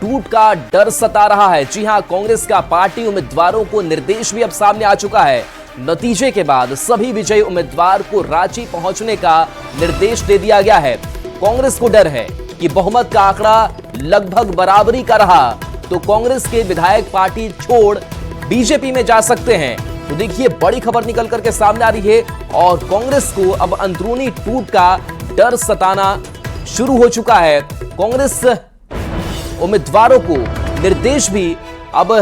टूट का डर सता रहा है। जी हां, कांग्रेस का पार्टी उम्मीदवारों को निर्देश भी अब सामने आ चुका है। नतीजे के बाद सभी विजयी उम्मीदवार को रांची पहुंचने का निर्देश दे दिया गया है। कांग्रेस को डर है कि बहुमत का आंकड़ा लगभग बराबरी का रहा तो कांग्रेस के विधायक पार्टी छोड़ बीजेपी में जा सकते हैं। तो देखिए, बड़ी खबर निकल करके सामने आ रही है और कांग्रेस को अब अंदरूनी टूट का डर सताना शुरू हो चुका है। कांग्रेस उम्मीदवारों को निर्देश भी अब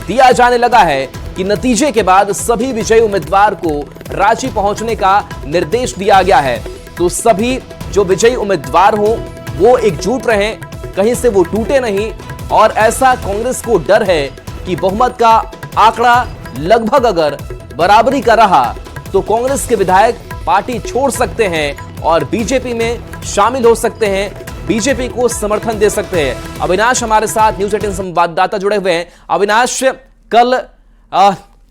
दिया जाने लगा है कि नतीजे के बाद सभी विजयी उम्मीदवार को रांची पहुंचने का निर्देश दिया गया है। तो सभी जो विजयी उम्मीदवार हों वो एकजुट रहें, कहीं से वो टूटे नहीं। और ऐसा कांग्रेस को डर है कि बहुमत का आंकड़ा लगभग अगर बराबरी का रहा तो कांग्रेस के विधायक पार्टी छोड़ सकते हैं और बीजेपी में शामिल हो सकते हैं, बीजेपी को समर्थन दे सकते हैं। अविनाश हमारे साथ न्यूज 18 संवाददाता जुड़े हुए हैं। अविनाश, कल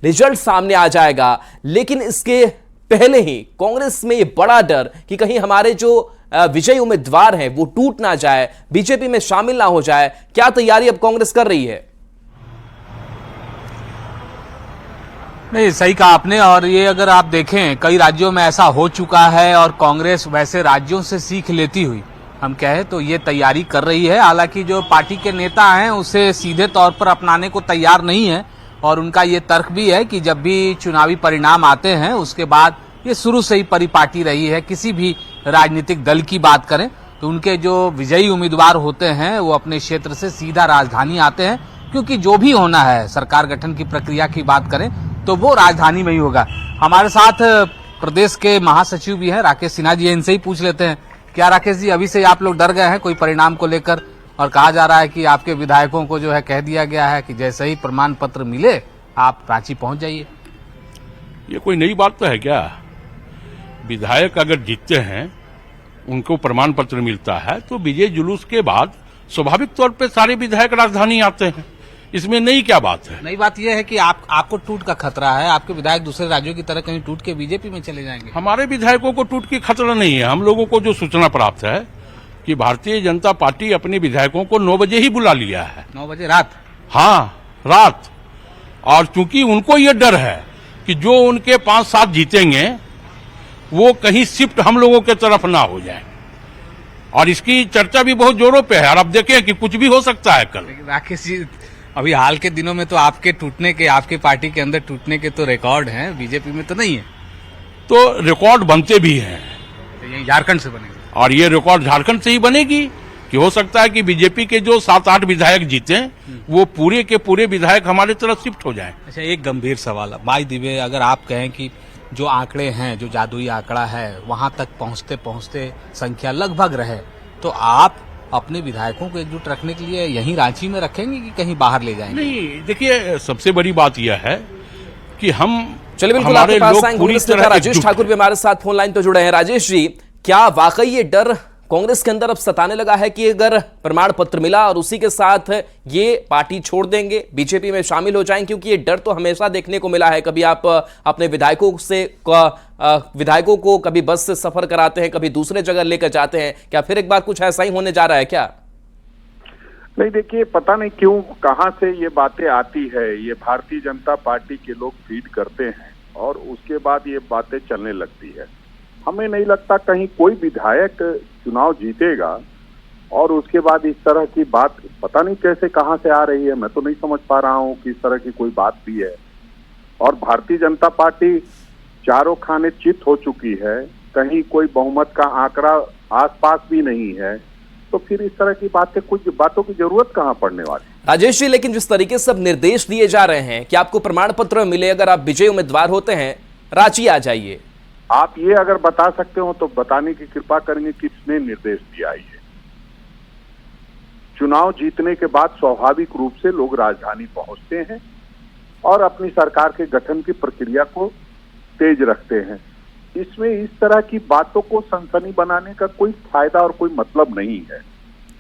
रिजल्ट सामने आ जाएगा, लेकिन इसके पहले ही कांग्रेस में ये बड़ा डर कि कहीं हमारे जो विजयी उम्मीदवार हैं वो टूट ना जाए, बीजेपी में शामिल ना हो जाए। क्या तैयारी अब कांग्रेस कर रही है? नहीं, सही कहा आपने। और ये अगर आप देखें, कई राज्यों में ऐसा हो चुका है और कांग्रेस वैसे राज्यों से सीख लेती हुई हम कहें तो ये तैयारी कर रही है। हालांकि जो पार्टी के नेता हैं उसे सीधे तौर पर अपनाने को तैयार नहीं है और उनका ये तर्क भी है कि जब भी चुनावी परिणाम आते हैं उसके बाद ये शुरू से ही परिपाटी रही है। किसी भी राजनीतिक दल की बात करें तो उनके जो विजयी उम्मीदवार होते हैं वो अपने क्षेत्र से सीधा राजधानी आते हैं, क्योंकि जो भी होना है, सरकार गठन की प्रक्रिया की बात करें तो वो राजधानी में ही होगा। हमारे साथ प्रदेश के महासचिव भी हैं राकेश सिन्हा जी, इनसे ही पूछ लेते हैं। क्या राकेश जी, अभी से आप लोग डर गए हैं कोई परिणाम को लेकर? और कहा जा रहा है कि आपके विधायकों को जो है कह दिया गया है कि जैसे ही प्रमाण पत्र मिले आप रांची पहुंच जाइए। ये कोई नई बात तो है क्या? विधायक अगर जीतते हैं उनको प्रमाण पत्र मिलता है तो विजय जुलूस के बाद स्वाभाविक तौर पे सारे विधायक राजधानी आते हैं। इसमें नई क्या बात है? नई बात यह है कि आपको टूट का खतरा है, आपके विधायक दूसरे राज्यों की तरह कहीं टूट के बीजेपी में चले जाएंगे। हमारे विधायकों को टूट की खतरा नहीं है। हम लोगों को जो सूचना प्राप्त है कि भारतीय जनता पार्टी अपने विधायकों को 9 बजे ही बुला लिया है। 9 बजे रात? हाँ, रात। और चूंकि उनको ये डर है कि जो उनके 5-7 जीतेंगे वो कहीं शिफ्ट हम लोगों के तरफ ना हो जाए, और इसकी चर्चा भी बहुत जोरों पे है। और अब देखें कि कुछ भी हो सकता है कल। राकेश जी, अभी हाल के दिनों में तो आपके टूटने के, आपके पार्टी के अंदर टूटने के तो रिकॉर्ड हैं, बीजेपी में तो नहीं है। तो रिकॉर्ड बनते भी हैं, यही झारखंड से बनेंगे और ये रिकॉर्ड झारखंड से ही बनेगी कि हो सकता है कि बीजेपी के जो 7-8 विधायक जीते वो पूरे के पूरे विधायक हमारे तरफ शिफ्ट हो जाएं। अच्छा, एक गंभीर सवाल है भाई दिव्य, अगर आप कहें कि जो आंकड़े हैं, जो जादुई आंकड़ा है, वहां तक पहुंचते पहुंचते संख्या लगभग रहे, तो आप अपने विधायकों को एकजुट रखने के लिए यहीं रांची में रखेंगे कि कहीं बाहर ले जाएंगे? नहीं, देखिए, सबसे बड़ी बात यह है कि हम चलिए बिल्कुल आपके पास आएंगे। राजेश ठाकुर भी हमारे साथ फोन लाइन पर जुड़े हैं। राजेश जी, क्या वाकई ये डर कांग्रेस के अंदर अब सताने लगा है कि अगर प्रमाण पत्र मिला और उसी के साथ ये पार्टी छोड़ देंगे, बीजेपी में शामिल हो जाएंगे? क्योंकि ये डर तो हमेशा देखने को मिला है। कभी आप अपने विधायकों को कभी बस से सफर कराते हैं, कभी दूसरे जगह लेकर जाते हैं। क्या फिर एक बार कुछ ऐसा ही होने जा रहा है क्या? नहीं, देखिए, पता नहीं क्यों कहां से ये बातें आती है। ये भारतीय जनता पार्टी के लोग फीड करते हैं और उसके बाद ये बातें चलने लगती है। हमें नहीं लगता कहीं कोई विधायक चुनाव जीतेगा और उसके बाद इस तरह की बात पता नहीं कैसे कहां से आ रही है। मैं तो नहीं समझ पा रहा हूं कि इस तरह की कोई बात भी है। और भारतीय जनता पार्टी चारों खाने चित हो चुकी है, कहीं कोई बहुमत का आंकड़ा आसपास भी नहीं है, तो फिर इस तरह की कुछ बातों की जरूरत कहां पड़ने वाली? राजेश जी, लेकिन जिस तरीके से अब निर्देश दिए जा रहे हैं कि आपको प्रमाण पत्र मिले, अगर आप विजयी उम्मीदवार होते हैं रांची आ जाइए। आप ये अगर बता सकते हो तो बताने की कृपा करेंगे, किसने निर्देश दिया है? चुनाव जीतने के बाद स्वाभाविक रूप से लोग राजधानी पहुंचते हैं और अपनी सरकार के गठन की प्रक्रिया को तेज रखते हैं। इसमें इस तरह की बातों को सनसनी बनाने का कोई फायदा और कोई मतलब नहीं है।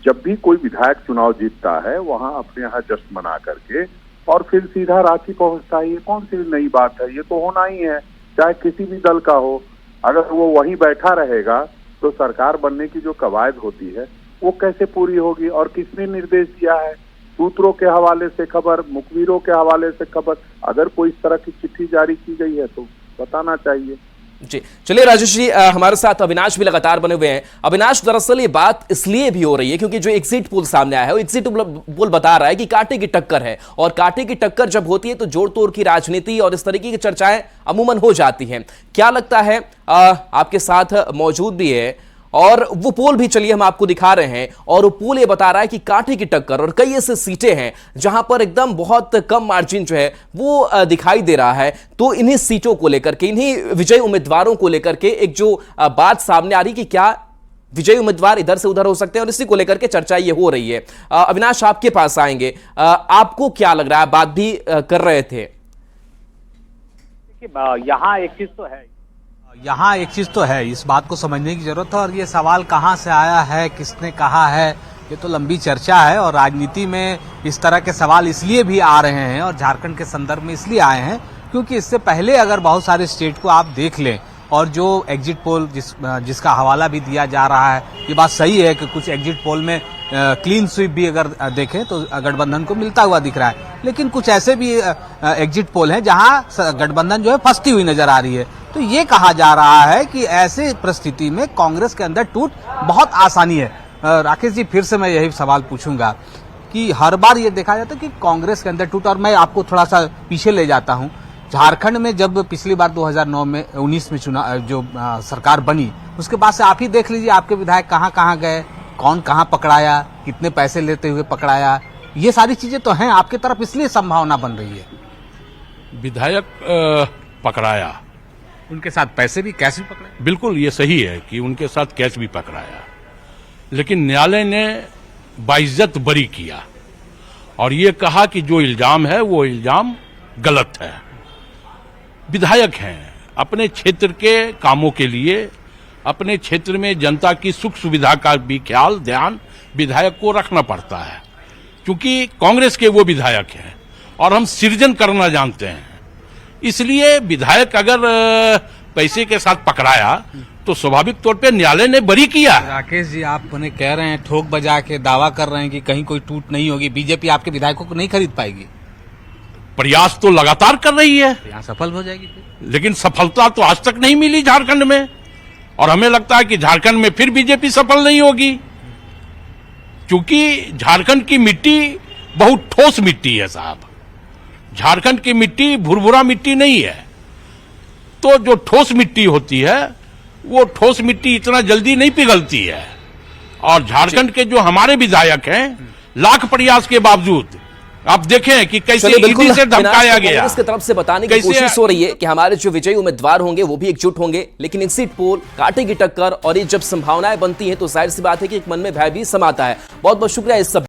जब भी कोई विधायक चुनाव जीतता है वहां अपने यहाँ जश्न मना करके और फिर सीधा रांची पहुंचता है, ये कौन सी नई बात है? ये तो होना ही है, चाहे किसी भी दल का हो। अगर वो वहीं बैठा रहेगा तो सरकार बनने की जो कवायद होती है वो कैसे पूरी होगी? और किसने निर्देश दिया है? सूत्रों के हवाले से खबर, मुखबिरों के हवाले से खबर, अगर कोई इस तरह की चिट्ठी जारी की गई है तो बताना चाहिए। जी चलिए राजेश जी, हमारे साथ अविनाश भी लगातार बने हुए हैं। अविनाश, दरअसल ये बात इसलिए भी हो रही है क्योंकि जो एग्जिट पोल सामने आया है वो एग्जिट पोल बता रहा है कि कांटे की टक्कर है, और कांटे की टक्कर जब होती है तो जोड़ तोड़ की राजनीति और इस तरीके की चर्चाएं अमूमन हो जाती हैं। क्या लगता है, आपके साथ मौजूद भी है और वो पोल भी चलिए हम आपको दिखा रहे हैं, और वो पोल ये बता रहा है कि कांटे की टक्कर और कई ऐसे सीटें हैं जहां पर एकदम बहुत कम मार्जिन जो है वो दिखाई दे रहा है। तो इन्हीं सीटों को लेकर के, इन्हीं विजयी उम्मीदवारों को लेकर के एक जो बात सामने आ रही कि क्या विजयी उम्मीदवार इधर से उधर हो सकते हैं, और इसी को लेकर के चर्चा ये हो रही है। अविनाश, आपके पास आएंगे, आपको क्या लग रहा है? बात भी कर रहे थे। यहाँ एक चीज तो है, इस बात को समझने की जरूरत है, और ये सवाल कहाँ से आया है, किसने कहा है, ये तो लंबी चर्चा है। और राजनीति में इस तरह के सवाल इसलिए भी आ रहे हैं और झारखंड के संदर्भ में इसलिए आए हैं क्योंकि इससे पहले अगर बहुत सारे स्टेट को आप देख लें, और जो एग्जिट पोल जिसका हवाला भी दिया जा रहा है, ये बात सही है कि कुछ एग्जिट पोल में क्लीन स्वीप भी अगर देखें तो गठबंधन को मिलता हुआ दिख रहा है, लेकिन कुछ ऐसे भी एग्जिट पोल हैं जहां गठबंधन जो है फंसती हुई नजर आ रही है। तो ये कहा जा रहा है कि ऐसे परिस्थिति में कांग्रेस के अंदर टूट बहुत आसानी है। राकेश जी, फिर से मैं यही सवाल पूछूंगा कि हर बार ये देखा जाता है कि कांग्रेस के अंदर टूट, और मैं आपको थोड़ा सा पीछे ले जाता हूं। झारखंड में जब पिछली बार 2019 में चुनाव जो सरकार बनी, उसके बाद से आप ही देख लीजिए आपके विधायक कहाँ कहाँ गए, कौन कहाँ पकड़ाया, कितने पैसे लेते हुए पकड़ाया, ये सारी चीजें तो हैं आपकी तरफ, इसलिए संभावना बन रही है। विधायक पकड़ाया, उनके साथ पैसे भी, कैश भी पकड़े, बिल्कुल ये सही है कि उनके साथ कैश भी पकड़ाया, लेकिन न्यायालय ने बाइज्जत बरी किया और ये कहा कि जो इल्जाम है वो इल्जाम गलत है। विधायक हैं, अपने क्षेत्र के कामों के लिए, अपने क्षेत्र में जनता की सुख सुविधा का भी ख्याल ध्यान विधायक को रखना पड़ता है, क्योंकि कांग्रेस के वो विधायक हैं और हम सृजन करना जानते हैं। इसलिए विधायक अगर पैसे के साथ पकड़ाया तो स्वाभाविक तौर पे न्यायालय ने बरी किया। राकेश जी, आप उन्हें कह रहे हैं, ठोक बजा के दावा कर रहे हैं कि कहीं कोई टूट नहीं होगी, बीजेपी आपके विधायकों को नहीं खरीद पाएगी। प्रयास तो लगातार कर रही है, यहाँ सफल हो जाएगी फिर। लेकिन सफलता तो आज तक नहीं मिली झारखंड में, और हमें लगता है कि झारखंड में फिर बीजेपी सफल नहीं होगी, क्योंकि झारखंड की मिट्टी बहुत ठोस मिट्टी है साहब। झारखंड की मिट्टी भुरभुरा मिट्टी नहीं है। तो जो ठोस मिट्टी होती है वो ठोस मिट्टी इतना जल्दी नहीं पिघलती है, और झारखंड के जो हमारे विधायक हैं, लाख प्रयास के बावजूद आप देखें कि कैसे ईडी से धमकाया गया। कांग्रेस की तरफ से बताने की कोशिश हो रही है कि हमारे जो विजयी उम्मीदवार होंगे वो भी एकजुट होंगे, लेकिन एग्जिट पोल, कांटे की टक्कर और ये जब संभावनाएं बनती हैं तो जाहिर सी बात है कि एक मन में भय भी समाता है। बहुत बहुत शुक्रिया इस सब